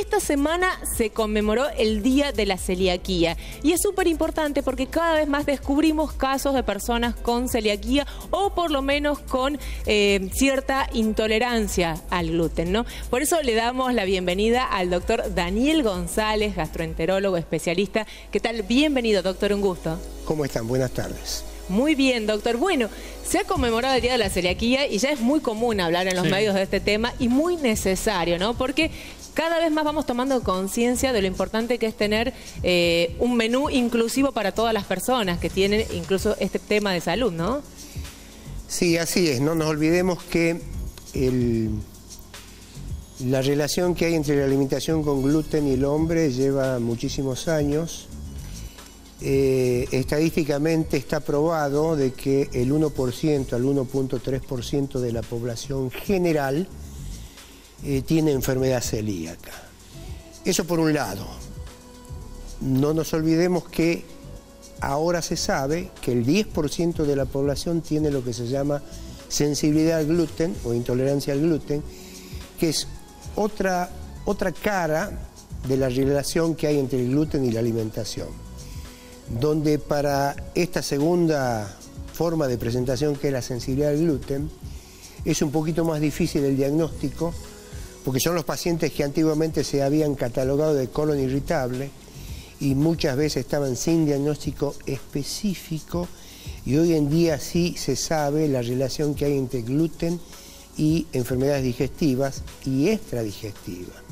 esta semana se conmemoró el Día de la Celiaquía y es súper importante porque cada vez más descubrimos casos de personas con celiaquía o por lo menos con cierta intolerancia al gluten, ¿no? Por eso le damos la bienvenida al doctor Daniel González, gastroenterólogo especialista. ¿Qué tal? Bienvenido, doctor, un gusto. ¿Cómo están? Buenas tardes. Muy bien, doctor. Bueno, se ha conmemorado el Día de la Celiaquía y ya es muy común hablar en los medios de este tema y muy necesario, ¿no? Porque cada vez más vamos tomando conciencia de lo importante que es tener un menú inclusivo para todas las personas que tienen incluso este tema de salud, ¿no? Sí, así es. No nos olvidemos que la relación que hay entre la alimentación con gluten y el hombre lleva muchísimos años. Estadísticamente está probado de que el 1% al 1.3% de la población general tiene enfermedad celíaca. Eso por un lado. No nos olvidemos que ahora se sabe que el 10% de la población tiene lo que se llama sensibilidad al gluten o intolerancia al gluten, que es otra cara de la relación que hay entre el gluten y la alimentación. Donde para esta segunda forma de presentación, que es la sensibilidad al gluten, es un poquito más difícil el diagnóstico, porque son los pacientes que antiguamente se habían catalogado de colon irritable y muchas veces estaban sin diagnóstico específico, y hoy en día sí se sabe la relación que hay entre gluten y enfermedades digestivas y extradigestivas.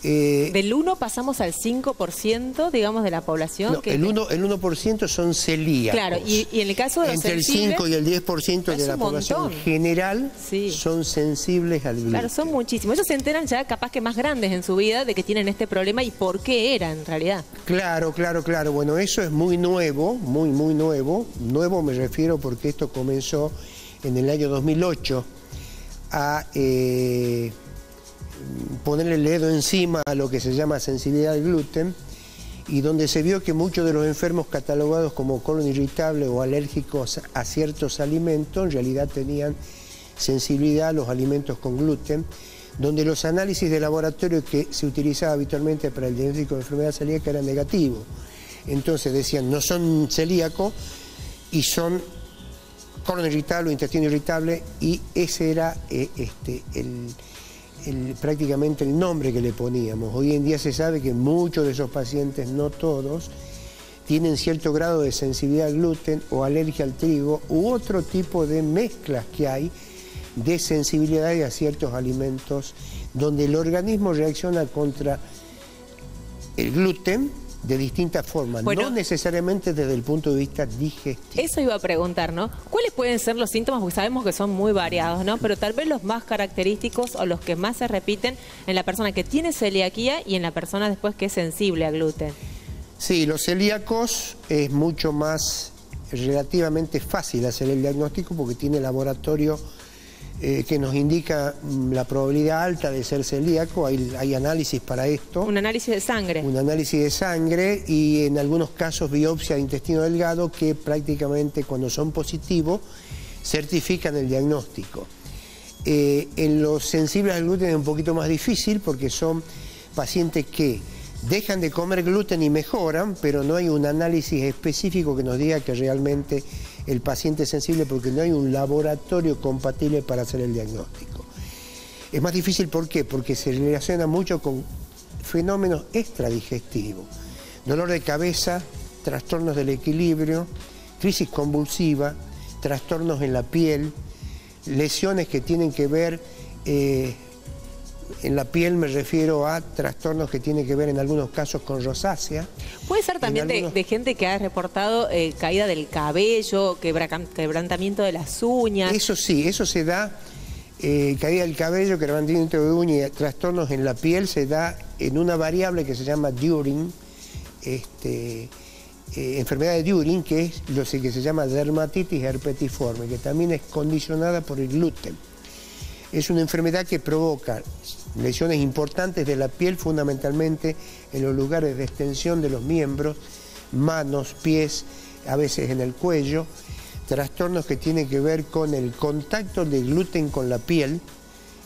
Del 1 pasamos al 5%, digamos, de la población. No, el 1% son celíacos. Claro, y en el caso de los entre el 5 y el 10% de la población general son sensibles al gluten. Claro, son muchísimos. Ellos se enteran ya capaz que más grandes en su vida de que tienen este problema y por qué era en realidad. Claro. Bueno, eso es muy nuevo, muy nuevo. Nuevo me refiero porque esto comenzó en el año 2008 a ponerle el dedo encima a lo que se llama sensibilidad al gluten, y donde se vio que muchos de los enfermos catalogados como colon irritable o alérgicos a ciertos alimentos en realidad tenían sensibilidad a los alimentos con gluten, donde los análisis de laboratorio que se utilizaba habitualmente para el diagnóstico de enfermedad celíaca eran negativos. Entonces decían, no son celíacos y son colon irritable o intestino irritable, y ese era prácticamente el nombre que le poníamos. Hoy en día se sabe que muchos de esos pacientes, no todos, tienen cierto grado de sensibilidad al gluten o alergia al trigo u otro tipo de mezclas que hay de sensibilidad a ciertos alimentos donde el organismo reacciona contra el gluten de distintas formas, bueno, no necesariamente desde el punto de vista digestivo. Eso iba a preguntar, ¿no? ¿Cuáles pueden ser los síntomas? Porque sabemos que son muy variados, ¿no? Pero tal vez los más característicos o los que más se repiten en la persona que tiene celiaquía y en la persona después que es sensible al gluten. Sí, los celíacos es mucho más relativamente fácil hacer el diagnóstico porque tiene laboratorio que nos indica la probabilidad alta de ser celíaco. Hay análisis para esto. Un análisis de sangre. Un análisis de sangre y en algunos casos biopsia de intestino delgado que prácticamente cuando son positivos certifican el diagnóstico. En los sensibles al gluten es un poquito más difícil porque son pacientes que dejan de comer gluten y mejoran, pero no hay un análisis específico que nos diga que realmente el paciente es sensible porque no hay un laboratorio compatible para hacer el diagnóstico. Es más difícil, ¿por qué? Porque se relaciona mucho con fenómenos extradigestivos. Dolor de cabeza, trastornos del equilibrio, crisis convulsiva, trastornos en la piel, lesiones que tienen que ver en la piel, me refiero a trastornos que tienen que ver en algunos casos con rosácea. Puede ser también de gente que ha reportado caída del cabello, quebrantamiento de las uñas. Eso sí, eso se da, caída del cabello, quebrantamiento de uñas y trastornos en la piel se da en una variable que se llama During, enfermedad de During, que es lo que se llama dermatitis herpetiforme, que también es condicionada por el gluten. Es una enfermedad que provoca lesiones importantes de la piel, fundamentalmente en los lugares de extensión de los miembros, manos, pies, a veces en el cuello, trastornos que tienen que ver con el contacto del gluten con la piel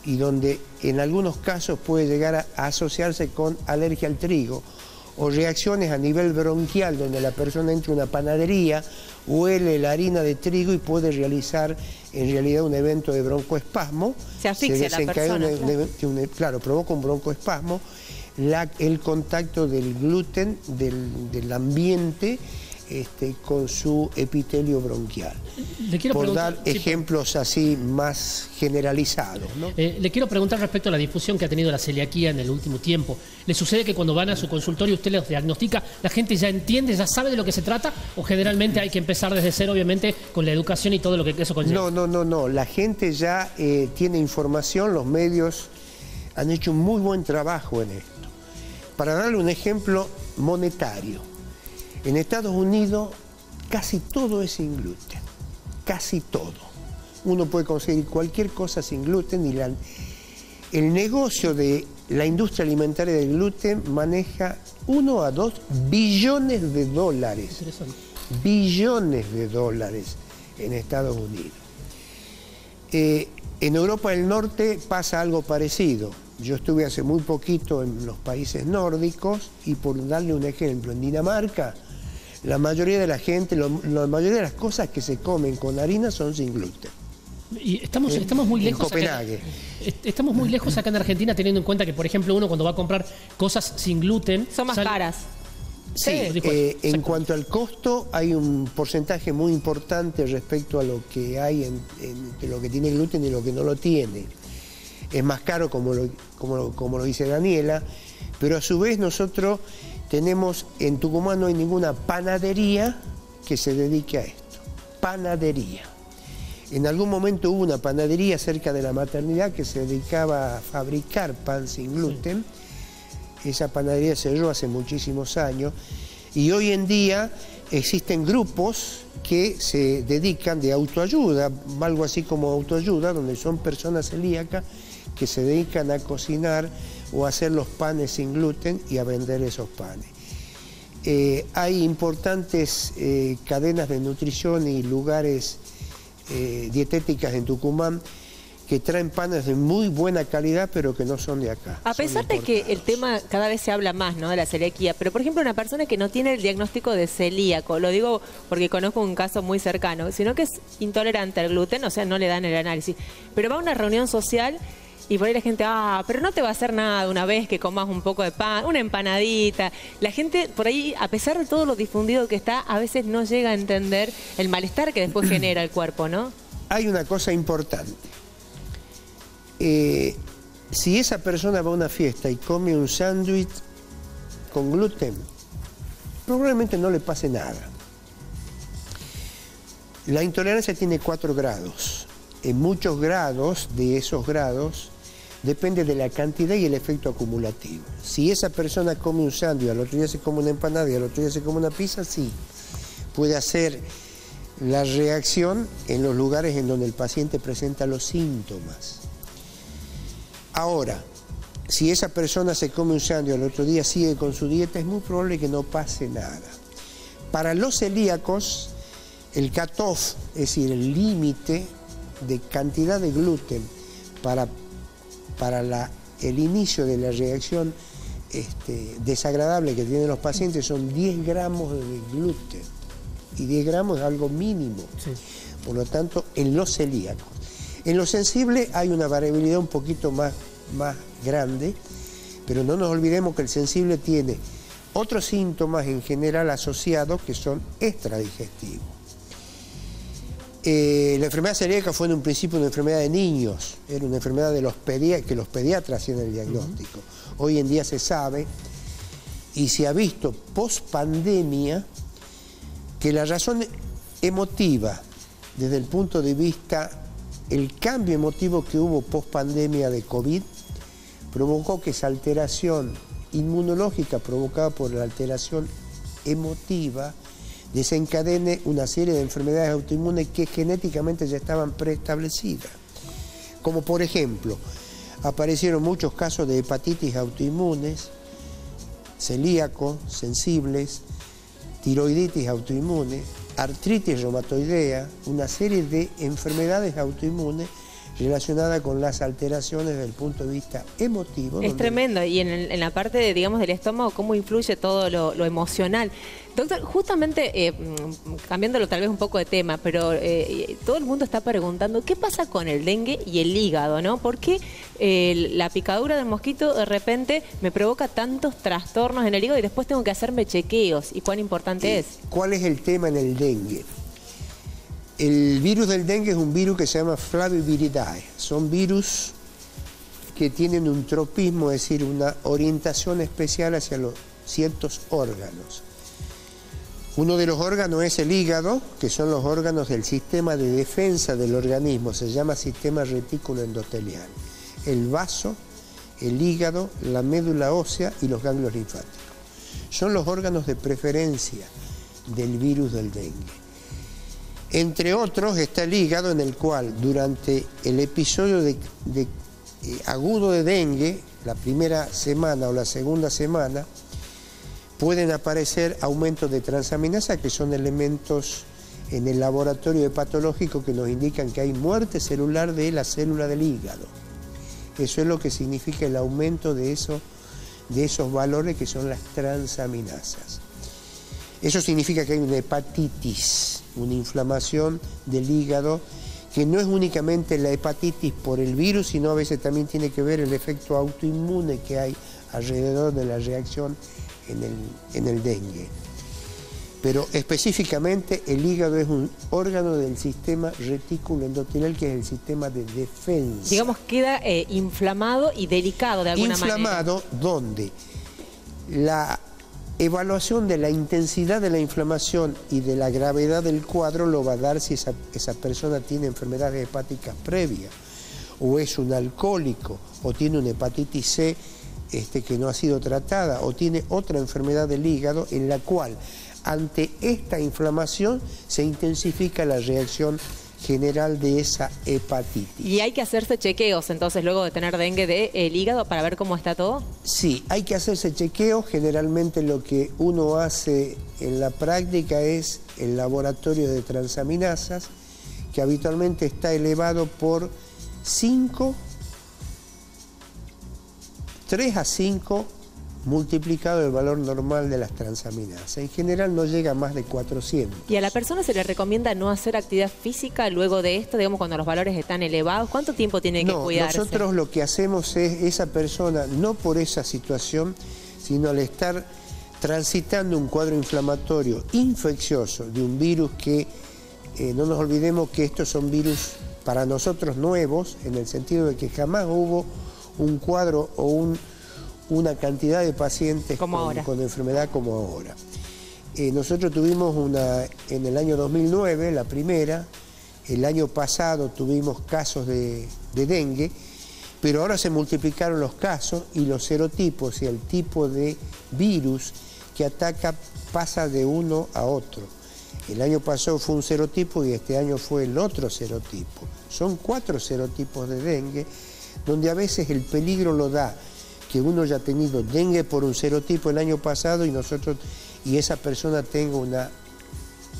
y donde en algunos casos puede llegar a asociarse con alergia al trigo, o reacciones a nivel bronquial, donde la persona entra a una panadería, huele la harina de trigo y puede realizar en realidad un evento de broncoespasmo. Se asfixia la persona. Claro, provoca un broncoespasmo. El contacto del gluten, del ambiente, con su epitelio bronquial. Por dar ejemplos así más generalizados, ¿no? Le quiero preguntar respecto a la difusión que ha tenido la celiaquía en el último tiempo. ¿Le sucede que cuando van a su consultorio usted les diagnostica, la gente ya entiende, ya sabe de lo que se trata? ¿O generalmente hay que empezar desde cero, obviamente, con la educación y todo lo que eso conlleva? No. La gente ya tiene información, los medios han hecho un muy buen trabajo en esto. Para darle un ejemplo monetario, en Estados Unidos casi todo es sin gluten, casi todo. Uno puede conseguir cualquier cosa sin gluten y el negocio de la industria alimentaria del gluten maneja 1 a 2 billones de dólares. Billones de dólares en Estados Unidos. En Europa del Norte pasa algo parecido. Yo estuve hace muy poquito en los países nórdicos y, por darle un ejemplo, en Dinamarca, la mayoría de la gente, la mayoría de las cosas que se comen con harina son sin gluten. Y estamos muy lejos. En Copenhague. Estamos muy lejos acá en Argentina, teniendo en cuenta que, por ejemplo, uno cuando va a comprar cosas sin gluten... Son más caras. Sí, en cuanto al costo, hay un porcentaje muy importante respecto a lo que hay entre lo que tiene gluten y lo que no lo tiene. Es más caro, como lo dice Daniela, pero a su vez nosotros tenemos, en Tucumán no hay ninguna panadería que se dedique a esto. Panadería. En algún momento hubo una panadería cerca de la maternidad que se dedicaba a fabricar pan sin gluten. Esa panadería cerró hace muchísimos años y hoy en día existen grupos que se dedican de autoayuda, algo así como autoayuda, donde son personas celíacas que se dedican a cocinar o a hacer los panes sin gluten y a vender esos panes. Hay importantes cadenas de nutrición y lugares dietéticas en Tucumán que traen panes de muy buena calidad, pero que no son de acá. A pesar de que el tema cada vez se habla más, ¿no?, de la celiaquía, pero por ejemplo una persona que no tiene el diagnóstico de celíaco, lo digo porque conozco un caso muy cercano, sino que es intolerante al gluten, o sea, no le dan el análisis, pero va a una reunión social y por ahí la gente, pero no te va a hacer nada una vez que comas un poco de pan, una empanadita. La gente por ahí, a pesar de todo lo difundido que está, a veces no llega a entender el malestar que después genera el cuerpo, ¿no? Hay una cosa importante. Si esa persona va a una fiesta y come un sándwich con gluten, probablemente no le pase nada. La intolerancia tiene 4 grados. En muchos grados, de esos grados, depende de la cantidad y el efecto acumulativo. Si esa persona come un sándwich, al otro día se come una empanada y al otro día se come una pizza, sí, puede hacer la reacción en los lugares en donde el paciente presenta los síntomas. Ahora, si esa persona se come un sándwich y al otro día sigue con su dieta, es muy probable que no pase nada. Para los celíacos, el cutoff, es decir, el límite de cantidad de gluten para el inicio de la reacción desagradable que tienen los pacientes son 10 gramos de gluten. Y 10 gramos es algo mínimo. Sí. Por lo tanto, en los celíacos. En los sensibles hay una variabilidad un poquito más grande, pero no nos olvidemos que el sensible tiene otros síntomas en general asociados que son extradigestivos. La enfermedad celíaca fue en un principio una enfermedad de niños, era una enfermedad de que los pediatras hacían el diagnóstico. Hoy en día se sabe y se ha visto post pandemia que la razón emotiva, desde el punto de vista, el cambio emotivo que hubo post pandemia de COVID, provocó que esa alteración inmunológica provocada por la alteración emotiva desencadene una serie de enfermedades autoinmunes que genéticamente ya estaban preestablecidas. Como por ejemplo, aparecieron muchos casos de hepatitis autoinmunes, celíacos, sensibles, tiroiditis autoinmune, artritis reumatoidea, una serie de enfermedades autoinmunes relacionada con las alteraciones desde el punto de vista emotivo. Es tremendo, y en la parte, digamos, del estómago, cómo influye todo lo emocional. Doctor, justamente, cambiándolo tal vez un poco de tema, pero todo el mundo está preguntando, ¿qué pasa con el dengue y el hígado, no? ¿Por qué la picadura del mosquito de repente me provoca tantos trastornos en el hígado y después tengo que hacerme chequeos? ¿Y cuán importante es? ¿Cuál es el tema en el dengue? El virus del dengue es un virus que se llama Flaviviridae. Son virus que tienen un tropismo, es decir, una orientación especial hacia ciertos órganos. Uno de los órganos es el hígado, que son los órganos del sistema de defensa del organismo, se llama sistema retículo endotelial. El vaso, el hígado, la médula ósea y los ganglios linfáticos. Son los órganos de preferencia del virus del dengue. Entre otros está el hígado, en el cual durante el episodio agudo de dengue, la primera semana o la segunda semana, pueden aparecer aumentos de transaminasa, que son elementos en el laboratorio hepatológico que nos indican que hay muerte celular de la célula del hígado. Eso es lo que significa el aumento de esos valores que son las transaminasas. Eso significa que hay una hepatitis, una inflamación del hígado, que no es únicamente la hepatitis por el virus, sino a veces también tiene que ver el efecto autoinmune que hay alrededor de la reacción en el dengue. Pero específicamente el hígado es un órgano del sistema retículo endotelial, que es el sistema de defensa. Digamos, queda inflamado y delicado de alguna manera. Inflamado, donde la evaluación de la intensidad de la inflamación y de la gravedad del cuadro lo va a dar si esa persona tiene enfermedades hepáticas previas, o es un alcohólico, o tiene una hepatitis C que no ha sido tratada, o tiene otra enfermedad del hígado en la cual ante esta inflamación se intensifica la reacción general de esa hepatitis. ¿Y hay que hacerse chequeos entonces luego de tener dengue del hígado para ver cómo está todo? Sí, hay que hacerse chequeos. Generalmente lo que uno hace en la práctica es el laboratorio de transaminasas, que habitualmente está elevado por 3 a 5 multiplicado el valor normal de las transaminasas. En general no llega a más de 400. ¿Y a la persona se le recomienda no hacer actividad física luego de esto, digamos, cuando los valores están elevados? ¿Cuánto tiempo tiene que cuidarse? Nosotros lo que hacemos es, esa persona, no por esa situación, sino al estar transitando un cuadro inflamatorio infeccioso de un virus que, no nos olvidemos que estos son virus para nosotros nuevos, en el sentido de que jamás hubo un cuadro o una cantidad de pacientes con enfermedad como ahora. Nosotros tuvimos en el año 2009, la primera. El año pasado tuvimos casos de dengue, pero ahora se multiplicaron los casos y los serotipos y el tipo de virus que ataca pasa de uno a otro. El año pasado fue un serotipo y este año fue el otro serotipo. Son 4 serotipos de dengue, donde a veces el peligro lo da que uno ya ha tenido dengue por un serotipo el año pasado y esa persona tenga una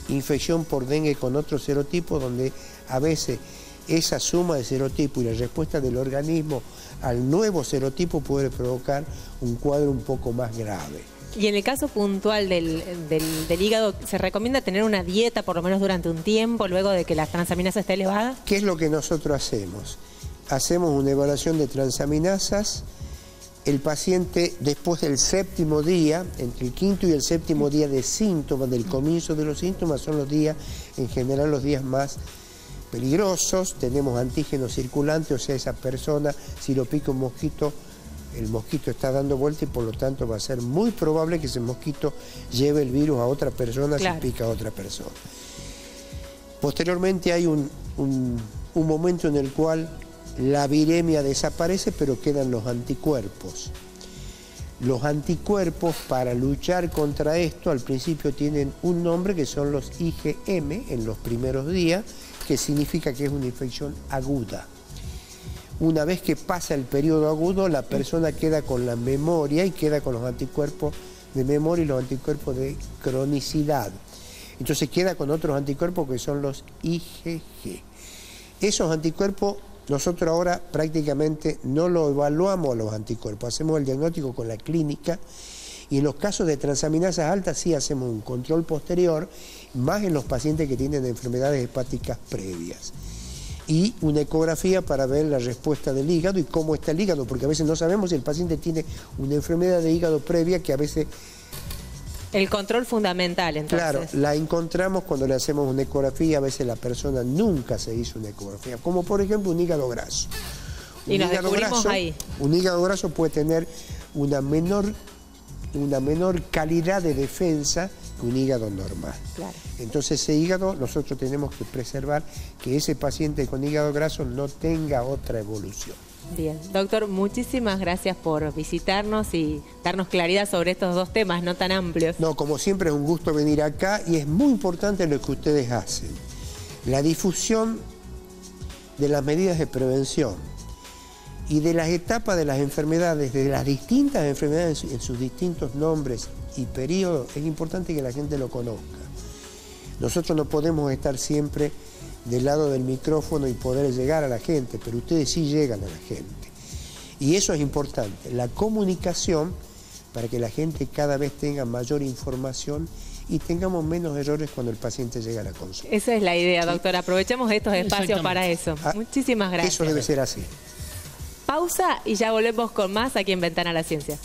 infección por dengue con otro serotipo, donde a veces esa suma de serotipo y la respuesta del organismo al nuevo serotipo puede provocar un cuadro un poco más grave. Y en el caso puntual del hígado, ¿se recomienda tener una dieta por lo menos durante un tiempo luego de que la transaminasa esté elevada? ¿Qué es lo que nosotros hacemos? Hacemos una evaluación de transaminasas. El paciente, después del 7º día, entre el 5º y el 7º día de síntomas, del comienzo de los síntomas, son los días, en general, los días más peligrosos. Tenemos antígenos circulantes, o sea, esa persona, si lo pica un mosquito, el mosquito está dando vuelta y por lo tanto va a ser muy probable que ese mosquito lleve el virus a otra persona, claro, si pica a otra persona. Posteriormente hay un momento en el cual la viremia desaparece, pero quedan los anticuerpos. Los anticuerpos, para luchar contra esto, al principio tienen un nombre que son los IgM en los primeros días, que significa que es una infección aguda. Una vez que pasa el periodo agudo, la persona queda con la memoria y queda con los anticuerpos de memoria y los anticuerpos de cronicidad. Entonces queda con otros anticuerpos que son los IgG. Esos anticuerpos nosotros ahora prácticamente no lo evaluamos a los anticuerpos, hacemos el diagnóstico con la clínica y en los casos de transaminasas altas sí hacemos un control posterior, más en los pacientes que tienen enfermedades hepáticas previas. Y una ecografía para ver la respuesta del hígado y cómo está el hígado, porque a veces no sabemos si el paciente tiene una enfermedad de hígado previa que a veces... El control fundamental, entonces. Claro, la encontramos cuando le hacemos una ecografía, a veces la persona nunca se hizo una ecografía, como por ejemplo un hígado graso. Y nos descubrimos ahí. Un hígado graso puede tener una menor calidad de defensa que un hígado normal. Claro. Entonces ese hígado nosotros tenemos que preservar que ese paciente con hígado graso no tenga otra evolución. Bien, doctor, muchísimas gracias por visitarnos y darnos claridad sobre estos dos temas no tan amplios. No, como siempre es un gusto venir acá y es muy importante lo que ustedes hacen. La difusión de las medidas de prevención y de las etapas de las enfermedades, de las distintas enfermedades en sus distintos nombres y periodos, es importante que la gente lo conozca. Nosotros no podemos estar siempre del lado del micrófono y poder llegar a la gente, pero ustedes sí llegan a la gente. Y eso es importante, la comunicación para que la gente cada vez tenga mayor información y tengamos menos errores cuando el paciente llega a la consulta. Esa es la idea, doctor. Aprovechemos estos espacios para eso. Muchísimas gracias. Eso debe ser así. Pausa y ya volvemos con más aquí en Ventana a la Ciencia.